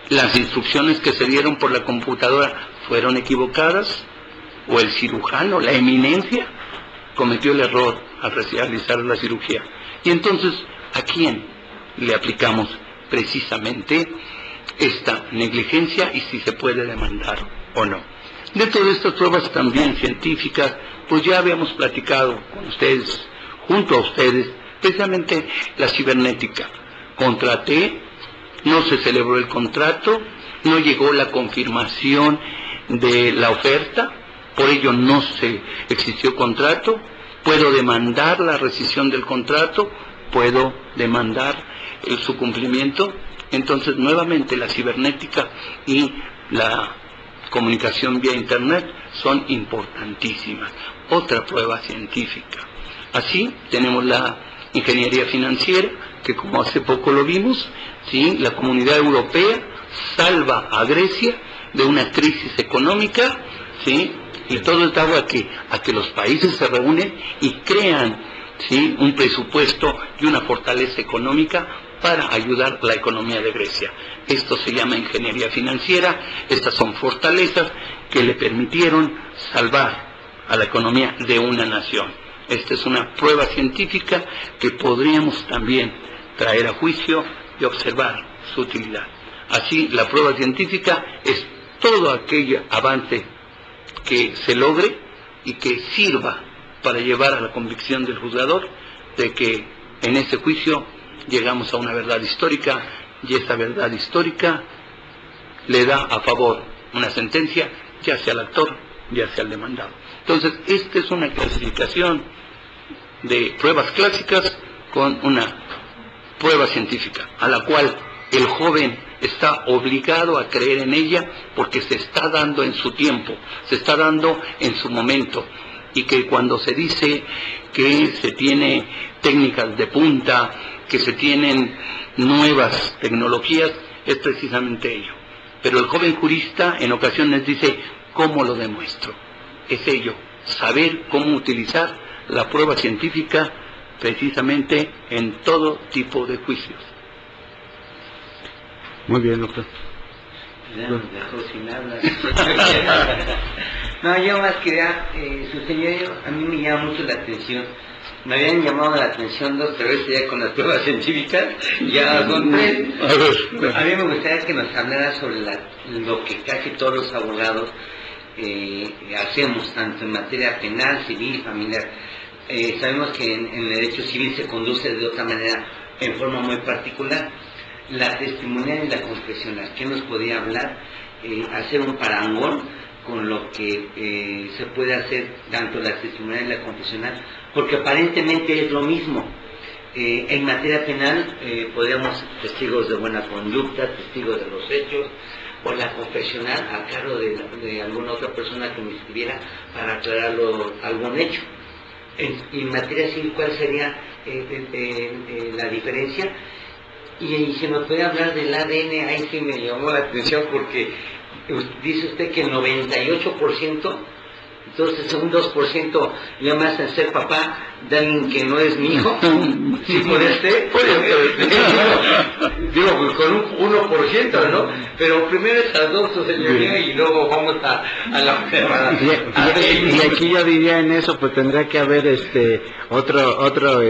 las instrucciones que se dieron por la computadora fueron equivocadas, o el cirujano, la eminencia, cometió el error al realizar la cirugía. Y entonces, ¿a quién le aplicamos precisamente esta negligencia y si se puede demandar o no? De todas estas pruebas también científicas, pues ya habíamos platicado con ustedes, junto a ustedes, precisamente la cibernética. Contraté, no se celebró el contrato, no llegó la confirmación de la oferta, por ello no se existió contrato. Puedo demandar la rescisión del contrato, puedo demandar su cumplimiento. Entonces, nuevamente, la cibernética y la comunicación vía Internet son importantísimas. Otra prueba científica. Así, tenemos la ingeniería financiera, que como hace poco lo vimos, ¿sí? La Comunidad Europea salva a Grecia de una crisis económica, ¿sí? Y todo está a que los países se reúnen y crean, ¿sí? Un presupuesto y una fortaleza económica para ayudar la economía de Grecia. Esto se llama ingeniería financiera. Estas son fortalezas que le permitieron salvar a la economía de una nación. Esta es una prueba científica que podríamos también traer a juicio y observar su utilidad. Así, la prueba científica es todo aquel avance que se logre y que sirva para llevar a la convicción del juzgador de que en ese juicio llegamos a una verdad histórica, y esa verdad histórica le da a favor una sentencia, ya sea al actor, ya sea al demandado. Entonces, esta es una clasificación de pruebas clásicas con una prueba científica, a la cual el joven está obligado a creer en ella porque se está dando en su tiempo, se está dando en su momento, y que cuando se dice que se tiene técnicas de punta, que se tienen nuevas tecnologías, es precisamente ello. Pero el joven jurista en ocasiones dice, ¿cómo lo demuestro? Es ello, saber cómo utilizar la prueba científica precisamente en todo tipo de juicios. Muy bien, doctor. Ya nos dejó sin hablar. No, yo más quería, su señoría, a mí me llama mucho la atención. Me habían llamado la atención 2 o 3 veces ya con las pruebas científicas, ya son 3. A mí me gustaría que nos hablara sobre lo que casi todos los abogados hacemos, tanto en materia penal, civil, familiar. Sabemos que en el derecho civil se conduce de otra manera, en forma muy particular. La testimonial y la confesional, ¿qué nos podría hablar? Hacer un parangón con lo que se puede hacer tanto la testimonial y la confesional, porque aparentemente es lo mismo. En materia penal podríamos testigos de buena conducta, testigos de los hechos, o la confesional a cargo de alguna otra persona que me escribiera para aclarar algún hecho. En materia civil, ¿cuál sería la diferencia? Y se me puede hablar del ADN, ahí sí me llamó la atención porque dice usted que el 98%, entonces un 2% ya me hacen ser papá de alguien que no es mi hijo. ¿Sí puede ser? Digo, pues con un 1%, ¿no? Pero primero es al 2, señoría, y luego vamos a la observada. Y aquí yo diría en eso, pues tendrá que haber otro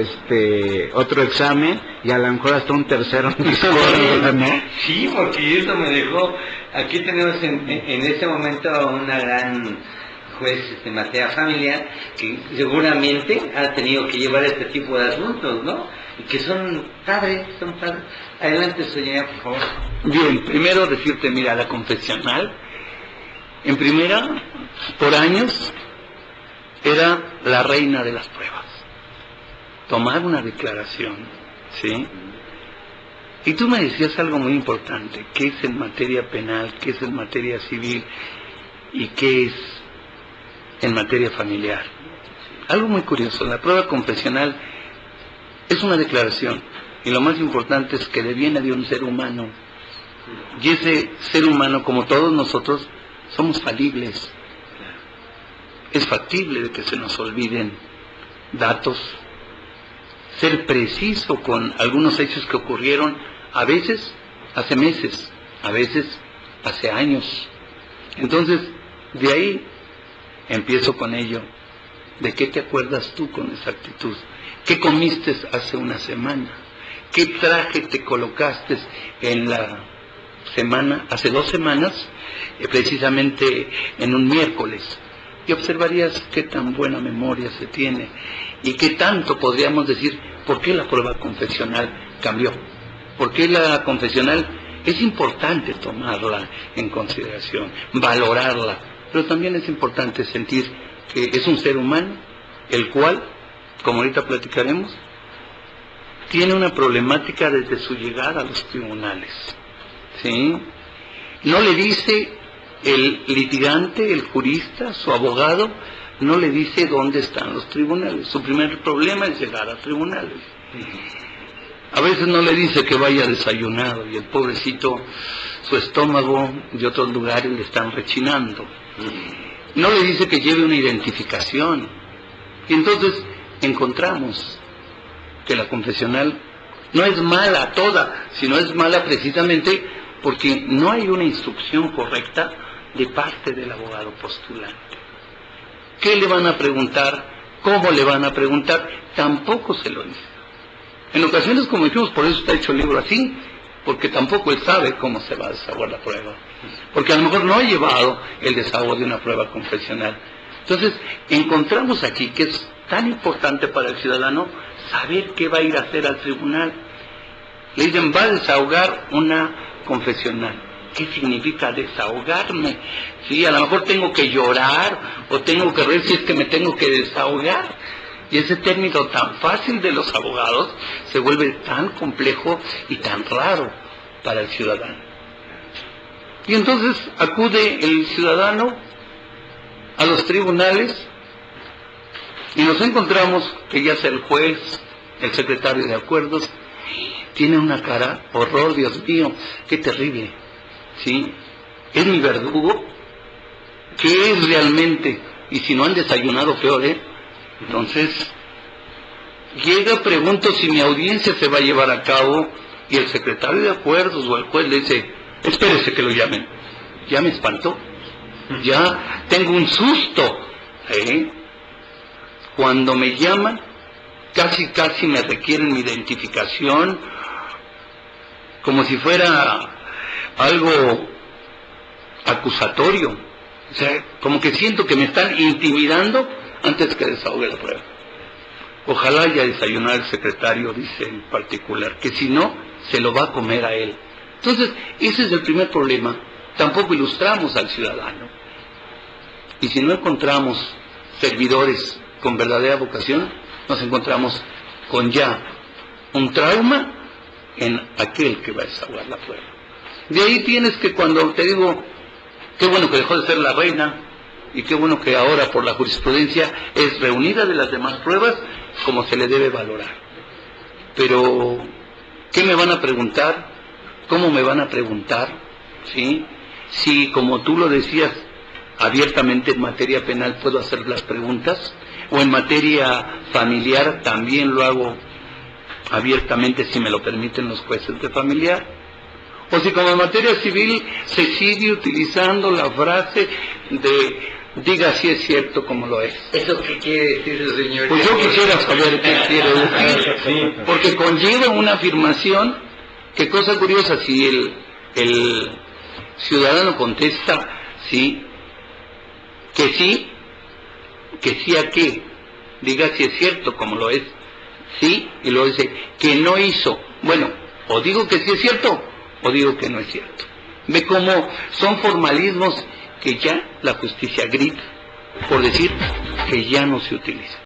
examen, y a lo mejor hasta un tercero, ¿no? Sí, porque eso me dejó. Aquí tenemos en este momento una gran juez de materia familiar que seguramente ha tenido que llevar este tipo de asuntos, ¿no? Y que son padres. Adelante, señora, por favor. Bien, primero decirte, mira, la confesional, en primera, por años, era la reina de las pruebas. Tomar una declaración, ¿sí? Y tú me decías algo muy importante, ¿qué es en materia penal, qué es en materia civil y qué es en materia familiar? Algo muy curioso, la prueba confesional es una declaración, y lo más importante es que deviene de un ser humano, y ese ser humano, como todos nosotros, somos falibles. Es factible de que se nos olviden datos, ser preciso con algunos hechos que ocurrieron a veces hace meses, a veces hace años. Entonces, de ahí empiezo con ello. ¿De qué te acuerdas tú con exactitud? ¿Qué comiste hace una semana? ¿Qué traje te colocaste en la semana, hace 2 semanas, precisamente en un miércoles? Y observarías qué tan buena memoria se tiene y qué tanto podríamos decir por qué la prueba confesional cambió. ¿Por qué la confesional es importante tomarla en consideración, valorarla? Pero también es importante sentir que es un ser humano, el cual, como ahorita platicaremos, tiene una problemática desde su llegada a los tribunales. ¿Sí? No le dice el litigante, el jurista, su abogado, no le dice dónde están los tribunales. Su primer problema es llegar a tribunales. A veces no le dice que vaya desayunado y el pobrecito, su estómago de otros lugares le están rechinando. No le dice que lleve una identificación. Y entonces encontramos que la confesional no es mala toda, sino es mala precisamente porque no hay una instrucción correcta de parte del abogado postulante. ¿Qué le van a preguntar? ¿Cómo le van a preguntar? Tampoco se lo dice. En ocasiones, como dijimos, por eso está hecho el libro así, porque tampoco él sabe cómo se va a desahogar la prueba. Porque a lo mejor no ha llevado el desahogo de una prueba confesional. Entonces, encontramos aquí que es tan importante para el ciudadano saber qué va a ir a hacer al tribunal. Le dicen, va a desahogar una confesional. ¿Qué significa desahogarme? Sí, a lo mejor tengo que llorar o tengo que reír si es que me tengo que desahogar. Y ese término tan fácil de los abogados se vuelve tan complejo y tan raro para el ciudadano. Y entonces acude el ciudadano a los tribunales y nos encontramos que ya sea el juez, el secretario de acuerdos, tiene una cara, horror, Dios mío, qué terrible. ¿Sí? ¿Es mi verdugo? ¿Qué es realmente? Y si no han desayunado, peor, ¿eh? Entonces, llega, pregunto si mi audiencia se va a llevar a cabo, y el secretario de acuerdos o el juez le dice, espérese que lo llamen. Ya me espantó, ya tengo un susto. Cuando me llaman, casi me requieren mi identificación, como si fuera algo acusatorio. O sea, como que siento que me están intimidando antes que desahogue la prueba. Ojalá haya desayunado el secretario, dice en particular, que si no, se lo va a comer a él. Entonces, ese es el primer problema. Tampoco ilustramos al ciudadano. Y si no encontramos servidores con verdadera vocación, nos encontramos con ya un trauma en aquel que va a desahogar la prueba. De ahí tienes que, cuando te digo, qué bueno que dejó de ser la reina, y qué bueno que ahora por la jurisprudencia es reunida de las demás pruebas como se le debe valorar. Pero, ¿qué me van a preguntar? ¿Cómo me van a preguntar? ¿Sí? Si, como tú lo decías, abiertamente en materia penal puedo hacer las preguntas, o en materia familiar también lo hago abiertamente si me lo permiten los jueces de familiar. O si como en materia civil se sigue utilizando la frase de diga si es cierto como lo es. ¿Eso qué quiere decir, señor? Pues yo quisiera saber qué quiere decir, porque conlleva una afirmación que, cosa curiosa, si el ciudadano contesta sí a qué, diga si es cierto como lo es, sí, y luego dice que no hizo, bueno, o digo que sí es cierto o digo que no es cierto. Ve cómo son formalismos que ya la justicia grita por decir que ya no se utiliza.